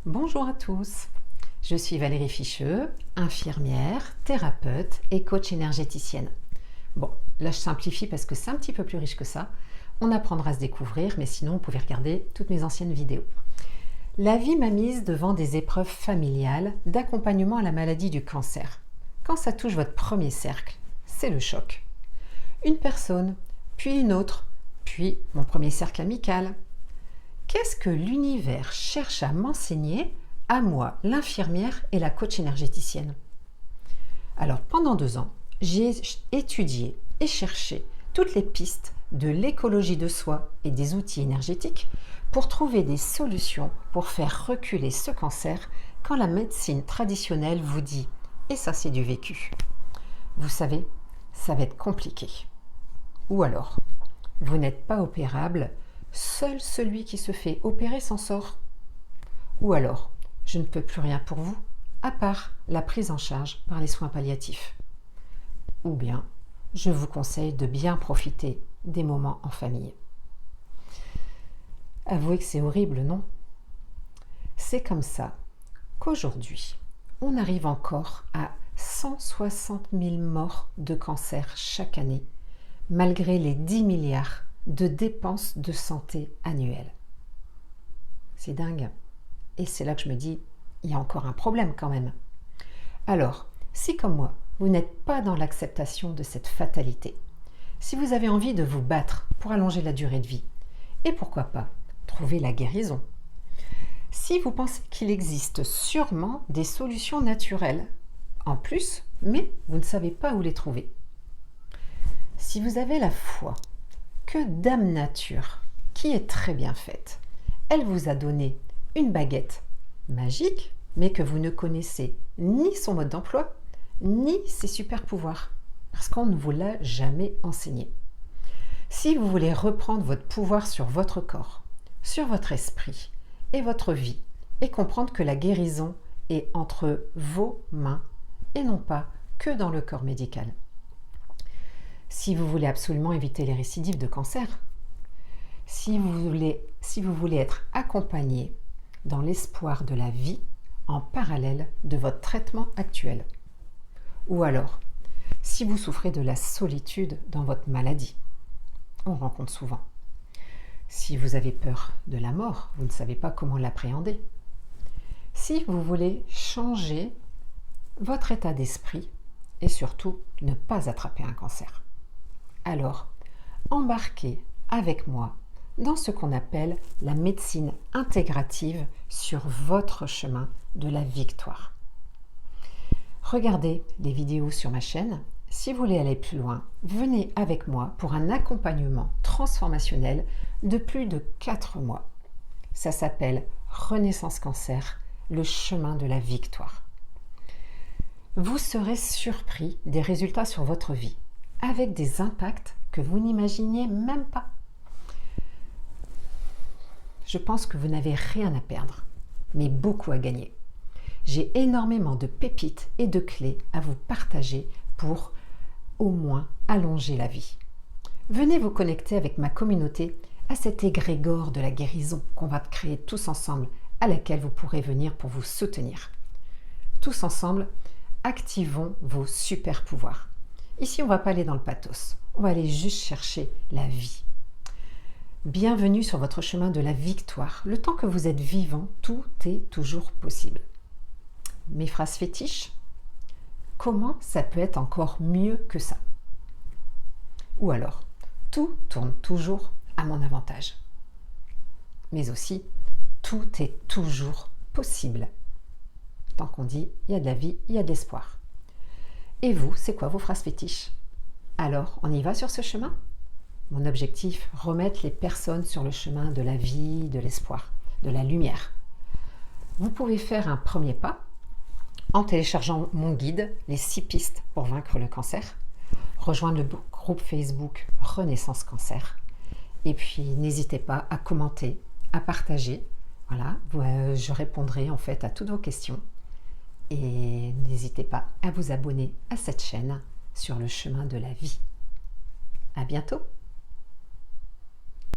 Bonjour à tous, je suis Valérie Ficheux, infirmière, thérapeute et coach énergéticienne. Bon, là je simplifie parce que c'est un petit peu plus riche que ça. On apprendra à se découvrir, mais sinon vous pouvez regarder toutes mes anciennes vidéos. La vie m'a mise devant des épreuves familiales d'accompagnement à la maladie du cancer. Quand ça touche votre premier cercle, c'est le choc. Une personne, puis une autre, puis mon premier cercle amical. Qu'est-ce que l'univers cherche à m'enseigner, à moi, l'infirmière et la coach énergéticienne? Alors, pendant 2 ans, j'ai étudié et cherché toutes les pistes de l'écologie de soi et des outils énergétiques pour trouver des solutions pour faire reculer ce cancer quand la médecine traditionnelle vous dit « et ça c'est du vécu ». Vous savez, ça va être compliqué. Ou alors, vous n'êtes pas opérable, seul celui qui se fait opérer s'en sort. Ou alors, je ne peux plus rien pour vous, à part la prise en charge par les soins palliatifs. Ou bien, je vous conseille de bien profiter des moments en famille. Avouez que c'est horrible, non? C'est comme ça qu'aujourd'hui, on arrive encore à 160 000 morts de cancer chaque année, malgré les 10 milliards de dépenses de santé annuelles. C'est dingue. Et c'est là que je me dis, il y a encore un problème quand même. Alors, si comme moi, vous n'êtes pas dans l'acceptation de cette fatalité, si vous avez envie de vous battre pour allonger la durée de vie, et pourquoi pas trouver la guérison, si vous pensez qu'il existe sûrement des solutions naturelles en plus, mais vous ne savez pas où les trouver, si vous avez la foi que Dame Nature, qui est très bien faite, elle vous a donné une baguette magique, mais que vous ne connaissez ni son mode d'emploi, ni ses super pouvoirs, parce qu'on ne vous l'a jamais enseigné. Si vous voulez reprendre votre pouvoir sur votre corps, sur votre esprit et votre vie, et comprendre que la guérison est entre vos mains et non pas que dans le corps médical. Si vous voulez absolument éviter les récidives de cancer, si vous voulez être accompagné dans l'espoir de la vie en parallèle de votre traitement actuel, ou alors si vous souffrez de la solitude dans votre maladie, on rencontre souvent. Si vous avez peur de la mort, vous ne savez pas comment l'appréhender. Si vous voulez changer votre état d'esprit et surtout ne pas attraper un cancer. Alors, embarquez avec moi dans ce qu'on appelle la médecine intégrative sur votre chemin de la victoire. Regardez les vidéos sur ma chaîne. Si vous voulez aller plus loin, venez avec moi pour un accompagnement transformationnel de plus de 4 mois. Ça s'appelle Renaissance Cancer, le chemin de la victoire. Vous serez surpris des résultats sur votre vie, avec des impacts que vous n'imaginiez même pas. Je pense que vous n'avez rien à perdre, mais beaucoup à gagner. J'ai énormément de pépites et de clés à vous partager pour au moins allonger la vie. Venez vous connecter avec ma communauté à cet égrégore de la guérison qu'on va créer tous ensemble, à laquelle vous pourrez venir pour vous soutenir. Tous ensemble, activons vos super pouvoirs. Ici, on ne va pas aller dans le pathos, on va aller juste chercher la vie. Bienvenue sur votre chemin de la victoire. Le temps que vous êtes vivant, tout est toujours possible. Mes phrases fétiches, comment ça peut être encore mieux que ça? Ou alors, tout tourne toujours à mon avantage. Mais aussi, tout est toujours possible. Tant qu'on dit, il y a de la vie, il y a de l'espoir. Et vous, c'est quoi vos phrases fétiches? Alors, on y va sur ce chemin? Mon objectif, remettre les personnes sur le chemin de la vie, de l'espoir, de la lumière. Vous pouvez faire un premier pas en téléchargeant mon guide, les 6 pistes pour vaincre le cancer, rejoindre le groupe Facebook Renaissance Cancer. Et puis, n'hésitez pas à commenter, à partager. Voilà, je répondrai en fait à toutes vos questions. Et n'hésitez pas à vous abonner à cette chaîne sur le chemin de la vie. À bientôt!